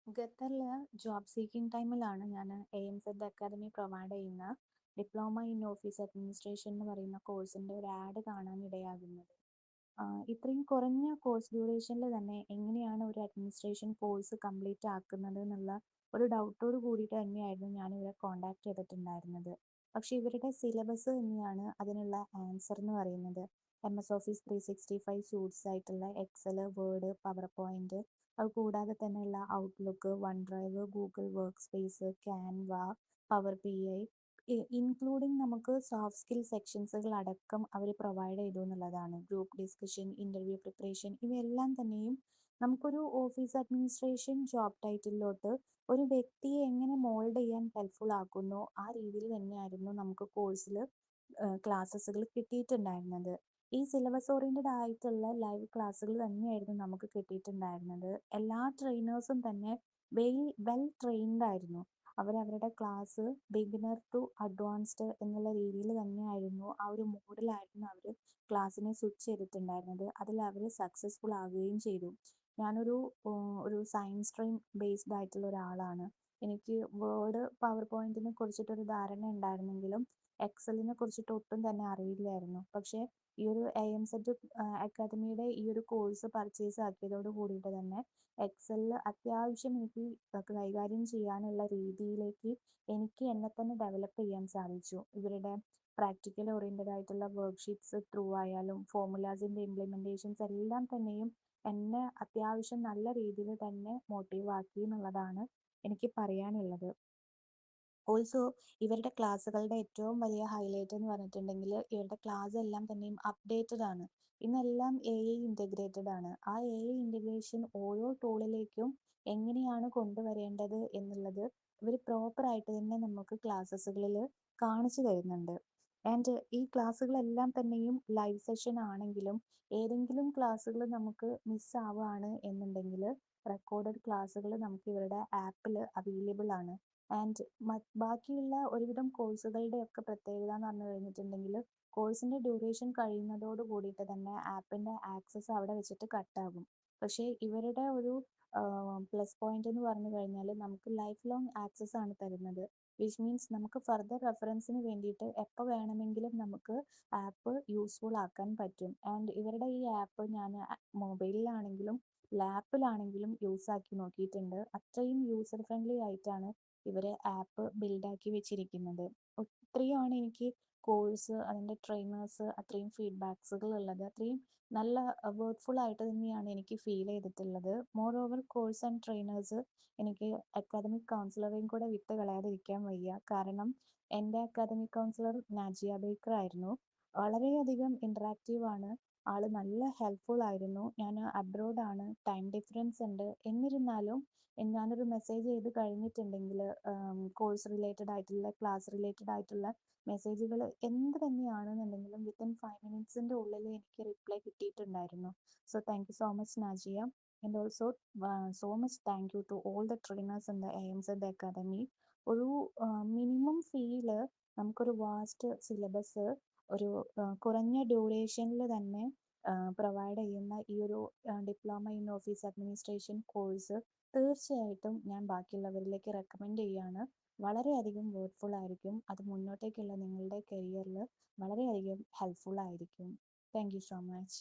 ഖത്തറിൽ job seeking ടൈമിലാണ് ഞാൻ AMZ അക്കാദമി പ്രൊവൈഡ് ചെയ്യുന്ന ഡിപ്ലോമ ഇൻ ഓഫീസ് അഡ്മിനിസ്ട്രേഷൻ എന്ന് പറയുന്ന കോഴ്സിൻ്റെ ഒരു ആഡ് കാണാൻ ഇടയാകുന്നത്. ഇത്രയും കുറഞ്ഞ കോഴ്സ് ഡ്യൂറേഷനിൽ തന്നെ എങ്ങനെയാണ് ഒരു അഡ്മിനിസ്ട്രേഷൻ കോഴ്സ് കംപ്ലീറ്റ് ആക്കുന്നത് എന്നുള്ള ഒരു ഡൗട്ടോട് കൂടിയിട്ട് തന്നെയായിരുന്നു ഞാൻ ഇവരെ കോൺടാക്ട് ചെയ്തിട്ടുണ്ടായിരുന്നത്. പക്ഷേ ഇവരുടെ സിലബസ് തന്നെയാണ് അതിനുള്ള ആൻസർ എന്ന് പറയുന്നത്. MS ഓഫീസ് 365 സ്യൂട്ട്സ് ആയിട്ടുള്ള എക്സൽ, വേർഡ്, പവർ പോയിന്റ്, അത് കൂടാതെ തന്നെയുള്ള outlook, one drive, Google work space, Canva, power BI, including നമുക്ക് സോഫ്റ്റ് സ്കിൽ സെക്ഷൻസുകൾ അടക്കം അവർ പ്രൊവൈഡ് ചെയ്തു എന്നുള്ളതാണ്. ഗ്രൂപ്പ് ഡിസ്കഷൻ, ഇന്റർവ്യൂ പ്രിപ്പറേഷൻ, ഇവയെല്ലാം തന്നെയും നമുക്കൊരു ഓഫീസ് അഡ്മിനിസ്ട്രേഷൻ ജോബ് ടൈറ്റിലോട്ട് ഒരു വ്യക്തിയെ എങ്ങനെ മോൾഡ് ചെയ്യാൻ ഹെൽപ്ഫുൾ ആക്കുന്നോ ആ രീതിയിൽ തന്നെയായിരുന്നു നമുക്ക് കോഴ്സിൽ ക്ലാസ്സസുകൾ കിട്ടിയിട്ടുണ്ടായിരുന്നത്. ഈ സിലബസ് ഓറിയന്റഡ് ആയിട്ടുള്ള ലൈവ് ക്ലാസ്സുകൾ തന്നെയായിരുന്നു നമുക്ക് കിട്ടിയിട്ടുണ്ടായിരുന്നത്. എല്ലാ ട്രെയിനേഴ്സും തന്നെ വെൽ ട്രെയിൻഡ് ആയിരുന്നു. അവരവരുടെ ക്ലാസ് ബിഗിനർ ടു അഡ്വാൻസ്ഡ് എന്നുള്ള രീതിയിൽ തന്നെയായിരുന്നു, ആ ഒരു മോഡിലായിരുന്നു അവർ ക്ലാസ്സിനെ സ്വിച്ച് ചെയ്തിട്ടുണ്ടായിരുന്നത്. അതിൽ അവർ സക്സസ്ഫുൾ ആകുകയും ചെയ്തു. ഞാനൊരു ഒരു സയൻസ് സ്ട്രീം ബേസ്ഡ് ആയിട്ടുള്ള ഒരാളാണ്. എനിക്ക് വേർഡ്, പവർ പോയിന്റിനെ കുറിച്ചിട്ടൊരു ധാരണ ഉണ്ടായിരുന്നെങ്കിലും എക്സലിനെ കുറിച്ചിട്ട് ഒട്ടും തന്നെ അറിയില്ലായിരുന്നു. പക്ഷേ ഈ ഒരു AMZ അക്കാദമിയുടെ ഈ ഒരു കോഴ്സ് പർച്ചേസ് ആക്കിയതോട് കൂടിയിട്ട് തന്നെ എക്സലിൽ അത്യാവശ്യം എനിക്ക് കൈകാര്യം ചെയ്യാനുള്ള രീതിയിലേക്ക് എനിക്ക് എന്നെ തന്നെ ഡെവലപ്പ് ചെയ്യാൻ സാധിച്ചു. ഇവരുടെ പ്രാക്ടിക്കൽ ഓറിയന്റഡ് ആയിട്ടുള്ള വർക്ക്ഷീറ്റ്സ് ത്രൂ ആയാലും ഫോർമുലാസിന്റെ ഇംപ്ലിമെന്റേഷൻസ് എല്ലാം തന്നെയും എന്നെ അത്യാവശ്യം നല്ല രീതിയിൽ തന്നെ മോട്ടീവ് ആക്കി എന്നുള്ളതാണ് എനിക്ക് പറയാനുള്ളത്. ഓൾസോ ഇവരുടെ ക്ലാസ്സുകളുടെ ഏറ്റവും വലിയ ഹൈലൈറ്റ് എന്ന് പറഞ്ഞിട്ടുണ്ടെങ്കിൽ ഇവരുടെ ക്ലാസ് എല്ലാം തന്നെയും അപ്ഡേറ്റഡ് ആണ്. ഇന്നെല്ലാം AI ഇൻ്റഗ്രേറ്റഡ് ആണ്. ആ AI ഇൻ്റഗ്രേഷൻ ഓരോ ടൂളിലേക്കും എങ്ങനെയാണ് കൊണ്ടുവരേണ്ടത് എന്നുള്ളത് ഇവർ പ്രോപ്പറായിട്ട് തന്നെ നമുക്ക് ക്ലാസ്സസുകളിൽ കാണിച്ചു തരുന്നുണ്ട്. ആൻഡ് ഈ ക്ലാസ്സുകളെല്ലാം തന്നെയും ലൈവ് സെഷൻ ആണെങ്കിലും ഏതെങ്കിലും ക്ലാസ്സുകൾ നമുക്ക് മിസ് ആവുകയാണ് എന്നുണ്ടെങ്കിൽ റെക്കോർഡഡ് ക്ലാസ്സുകൾ നമുക്ക് ഇവരുടെ ആപ്പിൽ അവൈലബിൾ ആണ്. ആൻഡ് ബാക്കിയുള്ള ഒരുവിധം കോഴ്സുകളുടെ ഒക്കെ പ്രത്യേകത എന്ന് പറഞ്ഞു കഴിഞ്ഞിട്ടുണ്ടെങ്കിൽ കോഴ്സിന്റെ ഡ്യൂറേഷൻ കഴിയുന്നതോട് കൂടിയിട്ട് തന്നെ ആപ്പിന്റെ ആക്സസ് അവിടെ വെച്ചിട്ട് കട്ടാകും. പക്ഷേ ഇവരുടെ ഒരു പ്ലസ് പോയിന്റ് എന്ന് പറഞ്ഞു കഴിഞ്ഞാൽ നമുക്ക് ലൈഫ് ലോങ് ആക്സസ് ആണ് തരുന്നത്. വിച്ച് മീൻസ് നമുക്ക് ഫർദർ റെഫറൻസിന് വേണ്ടിയിട്ട് എപ്പോൾ വേണമെങ്കിലും നമുക്ക് ആപ്പ് യൂസ്ഫുൾ ആക്കാൻ പറ്റും. ആൻഡ് ഇവരുടെ ഈ ആപ്പ് ഞാൻ മൊബൈലിലാണെങ്കിലും ലാപ്പിലാണെങ്കിലും യൂസ് ആക്കി നോക്കിയിട്ടുണ്ട്. അത്രയും യൂസർ ഫ്രണ്ട്ലി ആയിട്ടാണ് ഇവർ ആപ്പ് ബിൽഡാക്കി വെച്ചിരിക്കുന്നത്. ഇത്രയുമാണ് എനിക്ക് കോഴ്സ്, അതിൻ്റെ ട്രെയിനേഴ്സ്, അത്രയും ഫീഡ്ബാക്സുകൾ ഉള്ളത്. അത്രയും നല്ല വർക്ക്ഫുൾ ആയിട്ട് തന്നെയാണ് എനിക്ക് ഫീൽ ചെയ്തിട്ടുള്ളത്. More over course and trainers എനിക്ക് അക്കാദമിക് കൗൺസിലറേയും കൂടെ വിട്ട് കളയാതിരിക്കാൻ വയ്യ. കാരണം എൻ്റെ അക്കാദമിക് കൗൺസിലർ നാജിയ ബേക്കർ ആയിരുന്നു. വളരെയധികം ഇൻട്രാക്റ്റീവ് ആണ്. ആള് നല്ല ഹെൽപ്ഫുൾ ആയിരുന്നു. ഞാൻ അബ്രോഡാണ്, ടൈം ഡിഫറൻസ് ഉണ്ട്. എന്നിരുന്നാലും ഞാനൊരു മെസ്സേജ് ചെയ്ത് കഴിഞ്ഞിട്ടുണ്ടെങ്കിൽ കോഴ്സ് റിലേറ്റഡ് ആയിട്ടുള്ള, ക്ലാസ് റിലേറ്റഡ് ആയിട്ടുള്ള മെസ്സേജുകൾ എന്ത് തന്നെയാണെന്നുണ്ടെങ്കിലും വിത്തിൻ 5 മിനിറ്റ്സിൻ്റെ ഉള്ളിൽ എനിക്ക് റിപ്ലൈ കിട്ടിയിട്ടുണ്ടായിരുന്നു. So thank you so much Najiya. And also so much thank you to all the trainers in the AMZ academy. ഒരു മിനിമം ഫീയിൽ നമുക്കൊരു വാസ്റ്റ് സിലബസ് ഒരു കുറഞ്ഞ ഡ്യൂറേഷനിൽ തന്നെ പ്രൊവൈഡ് ചെയ്യുന്ന ഈ ഒരു diploma in office administration course തീർച്ചയായിട്ടും ഞാൻ ബാക്കിയുള്ളവരിലേക്ക് റെക്കമെൻഡ് ചെയ്യുകയാണ്. വളരെയധികം വർക്ക്ഫുൾ ആയിരിക്കും. അത് മുന്നോട്ടേക്കുള്ള നിങ്ങളുടെ കരിയറിൽ വളരെയധികം ഹെൽപ്ഫുൾ ആയിരിക്കും. Thank you so much.